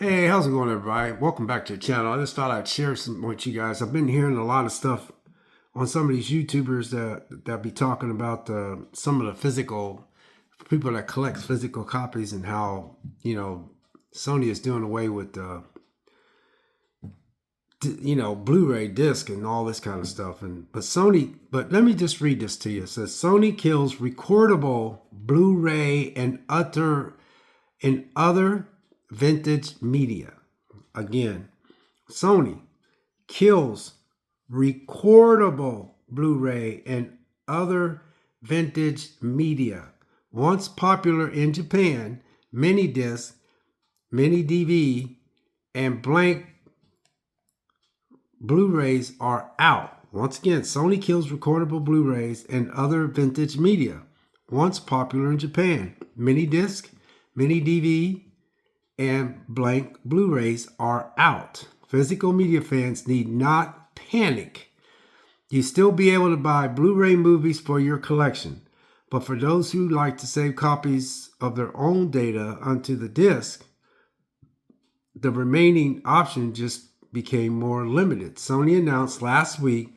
Hey, how's it going, everybody? Welcome back to the channel. I just thought I'd share some with you guys. I've been hearing a lot of stuff on some of these YouTubers that be talking about some of the physical people that collect physical copies and how Sony is doing away with Blu-ray disc and all this kind of stuff. But let me just read this to you. It says Sony kills recordable Blu-ray and other vintage media. Again, Sony kills recordable Blu-ray and other vintage media. Once popular in Japan, MiniDiscs, MiniDV, and blank Blu-rays are out. Once again, Sony kills recordable Blu-rays and other vintage media. Once popular in Japan, MiniDisc, MiniDV, and blank Blu-rays are out. Physical media fans need not panic. You still be able to buy Blu-ray movies for your collection, but for those who like to save copies of their own data onto the disc, the remaining option just became more limited. Sony announced last week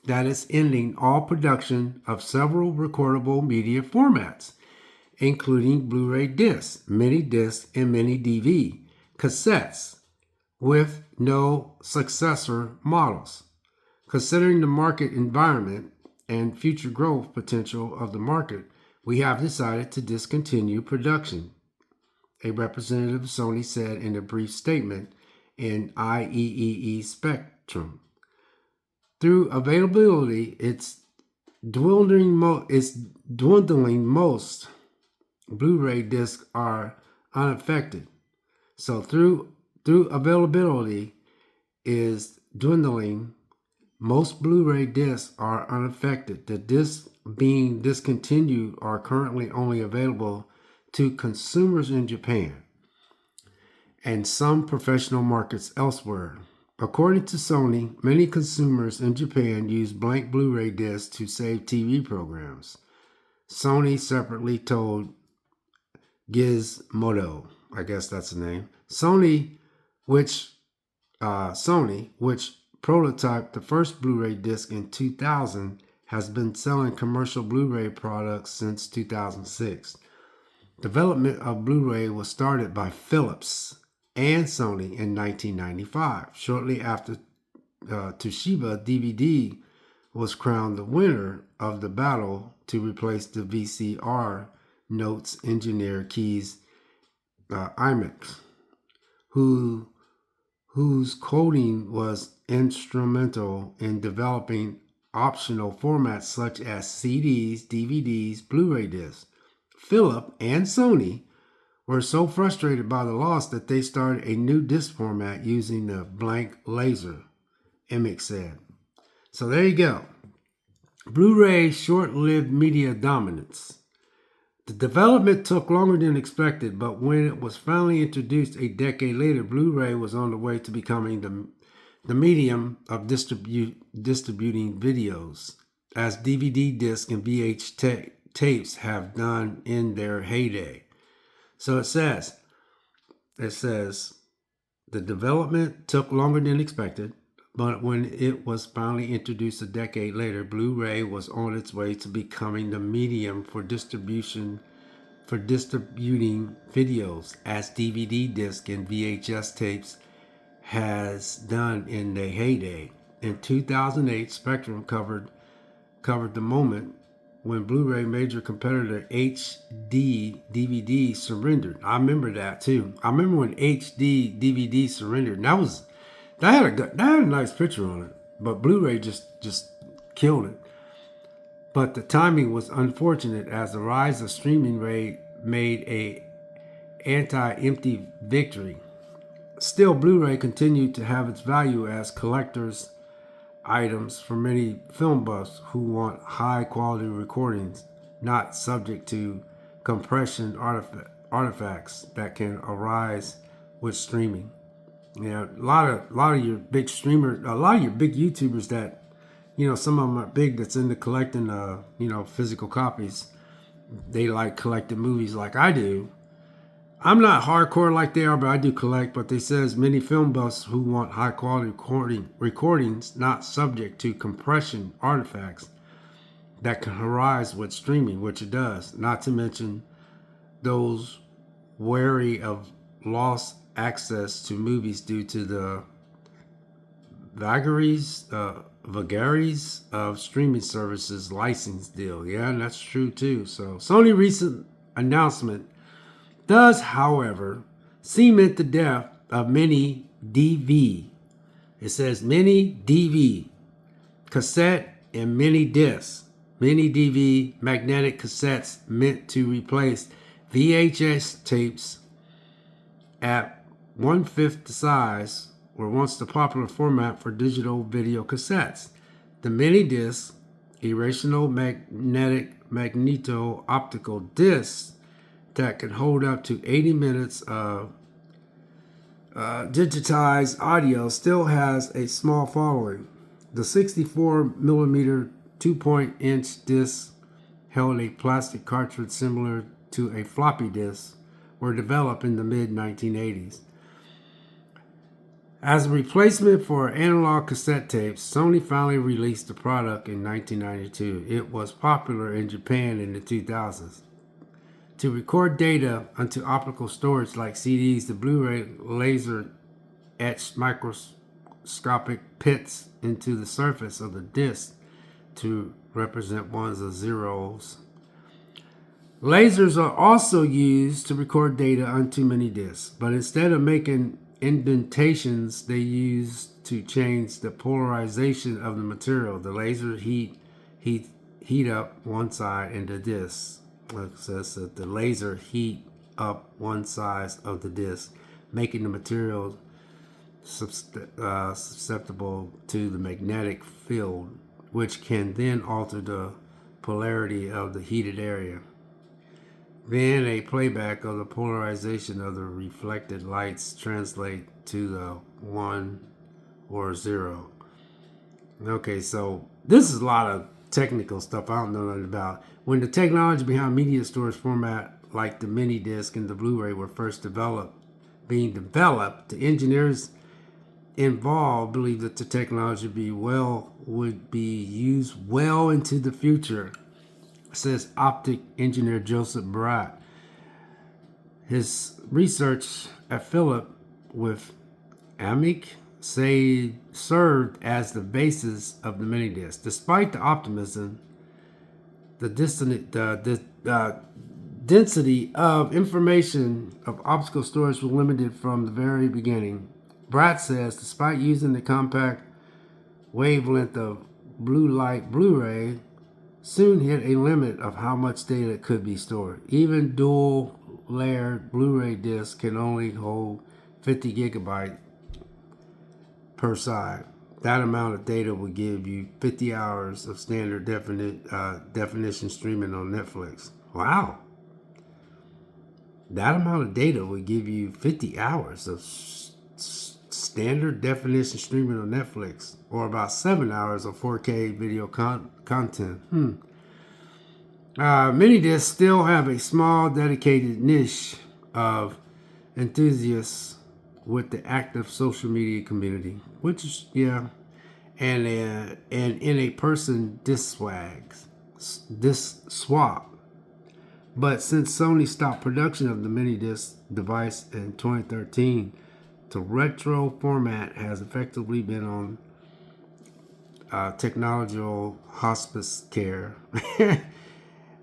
that it's ending all production of several recordable media formats, including Blu-ray discs, MiniDiscs, and MiniDV, cassettes, with no successor models. Considering the market environment and future growth potential of the market, we have decided to discontinue production, a representative of Sony said in a brief statement in IEEE Spectrum. Through availability, it's dwindling most Blu-ray discs are unaffected. So through availability is dwindling, most Blu-ray discs are unaffected. The discs being discontinued are currently only available to consumers in Japan and some professional markets elsewhere. According to Sony, many consumers in Japan use blank Blu-ray discs to save TV programs. Sony separately told Gizmodo, I guess that's the name. Sony, which prototyped the first Blu-ray disc in 2000, has been selling commercial Blu-ray products since 2006. Development of Blu-ray was started by Philips and Sony in 1995. Shortly after Toshiba DVD was crowned the winner of the battle to replace the VCR notes engineer Keys Imix, whose coding was instrumental in developing optional formats such as CDs, DVDs, Blu-ray discs. Philips and Sony were so frustrated by the loss that they started a new disc format using the blank laser, Imix said. So there you go. Blu-ray short-lived media dominance. The development took longer than expected, but when it was finally introduced a decade later, Blu-ray was on the way to becoming the medium of distributing videos, as DVD discs and tapes have done in their heyday. So it says, the development took longer than expected, but when it was finally introduced a decade later, Blu-ray was on its way to becoming the medium for distributing videos, as DVD disc and VHS tapes has done in their heyday. In 2008, Spectrum covered the moment when Blu-ray major competitor HD DVD surrendered. I remember that too. I remember when HD DVD surrendered. And that had a nice picture on it, but Blu-ray just killed it. But the timing was unfortunate, as the rise of streaming made a anti-empty victory. Still, Blu-ray continued to have its value as collector's items for many film buffs who want high-quality recordings, not subject to compression artifacts that can arise with streaming. Yeah, a lot of your big streamers, a lot of your big YouTubers that, some of them are big that's into collecting, physical copies. They like collecting movies like I do. I'm not hardcore like they are, but I do collect. But they says many film buffs who want high quality recordings not subject to compression artifacts that can arise with streaming, which it does. Not to mention those wary of lost access to movies due to the vagaries of streaming services license deal. Yeah, and that's true too. So Sony recent announcement does, however, cement the death of MiniDV. It says MiniDV, cassette and MiniDiscs. MiniDV magnetic cassettes meant to replace VHS tapes at 1/5 the size were once the popular format for digital video cassettes. The MiniDisc, irrational magnetic magneto-optical discs that can hold up to 80 minutes of digitized audio, still has a small following. The 64 millimeter 2-inch disc held a plastic cartridge similar to a floppy disk, were developed in the mid-1980s. As a replacement for analog cassette tapes, Sony finally released the product in 1992. It was popular in Japan in the 2000s. To record data onto optical storage like CDs, the Blu-ray laser etched microscopic pits into the surface of the disc to represent ones and zeros. Lasers are also used to record data onto mini discs, but instead of making indentations, they use to change the polarization of the material. The laser heat up one side in the disc. It says that the laser heat up one side of the disc, making the material susceptible to the magnetic field, which can then alter the polarity of the heated area. Then a playback of the polarization of the reflected lights translate to the 1 or 0. Okay, so this is a lot of technical stuff I don't know nothing about. When the technology behind media storage format like the mini disc and the Blu-ray were first being developed, the engineers involved believed that the technology would be used well into the future, says optic engineer Joseph Barat. His research at Philip with AMIC served as the basis of the mini disc. Despite the optimism, the density of information of optical storage was limited from the very beginning. Barat says, despite using the compact wavelength of blue light Blu-ray, soon hit a limit of how much data could be stored. Even dual layered Blu-ray discs can only hold 50 gigabytes per side. That amount of data would give you 50 hours of standard definition streaming on Netflix. Wow. That amount of data would give you 50 hours of standard definition streaming on Netflix, or about 7 hours of 4K video content. Mini discs still have a small dedicated niche of enthusiasts with the active social media community, which is and in a person disc swap. But since Sony stopped production of the mini disc device in 2013, the retro format has effectively been on technological hospice care,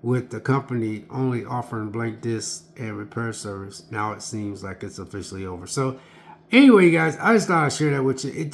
with the company only offering blank discs and repair service. Now it seems like it's officially over. So anyway, guys, I just thought I'd share that with you.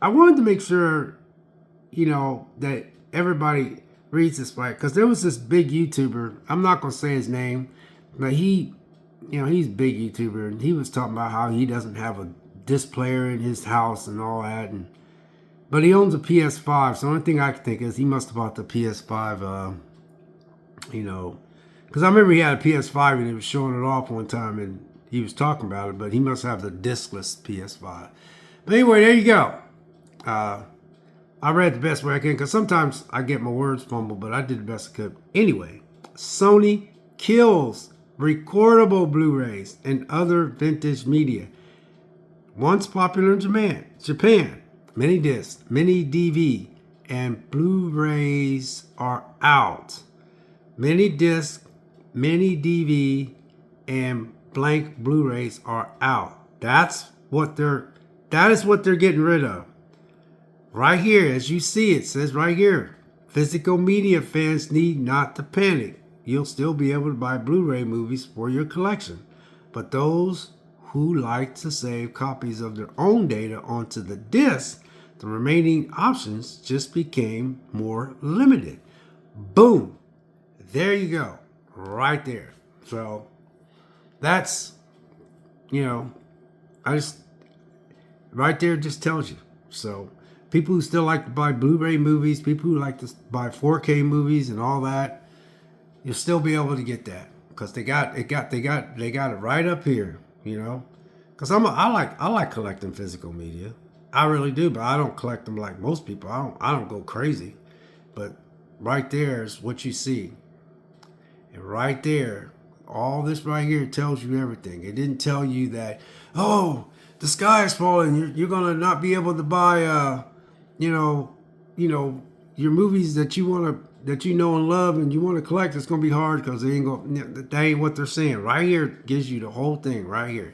I wanted to make sure, that everybody reads this right, because there was this big YouTuber. I'm not going to say his name, but he's a big YouTuber, and he was talking about how he doesn't have a disc player in his house and all that, but he owns a PS5. So the only thing I can think is he must have bought the PS5, because I remember he had a PS5 and he was showing it off one time and he was talking about it, but he must have the discless PS5. But anyway, there you go. I read the best way I can, because sometimes I get my words fumbled, but I did the best I could. Anyway, Sony kills recordable Blu-rays, and other vintage media. Once popular in Japan, MiniDiscs, MiniDV, and Blu-rays are out. MiniDiscs, MiniDV, and blank Blu-rays are out. That is what they're getting rid of. Right here, as you see, it says right here, physical media fans need not to panic. You'll still be able to buy Blu-ray movies for your collection. But those who like to save copies of their own data onto the disc, the remaining options just became more limited. Boom. There you go. Right there. So that's, right there just tells you. So people who still like to buy Blu-ray movies, people who like to buy 4K movies and all that, you'll still be able to get that because they got it right up here, Because I like collecting physical media, I really do, but I don't collect them like most people. I don't go crazy, but right there is what you see, and right there, all this right here tells you everything. It didn't tell you that, oh, the sky is falling. You're gonna not be able to buy, your movies that you know and love and you want to collect. It's gonna be hard because that ain't what they're saying. Right here gives you the whole thing right here.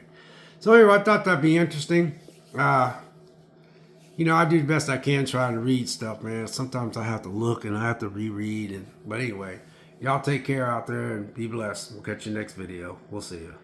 So anyway, I thought that'd be interesting. I do the best I can trying to read stuff, man. Sometimes I have to look and I have to reread. But anyway, y'all take care out there and be blessed. We'll catch you next video. We'll see you.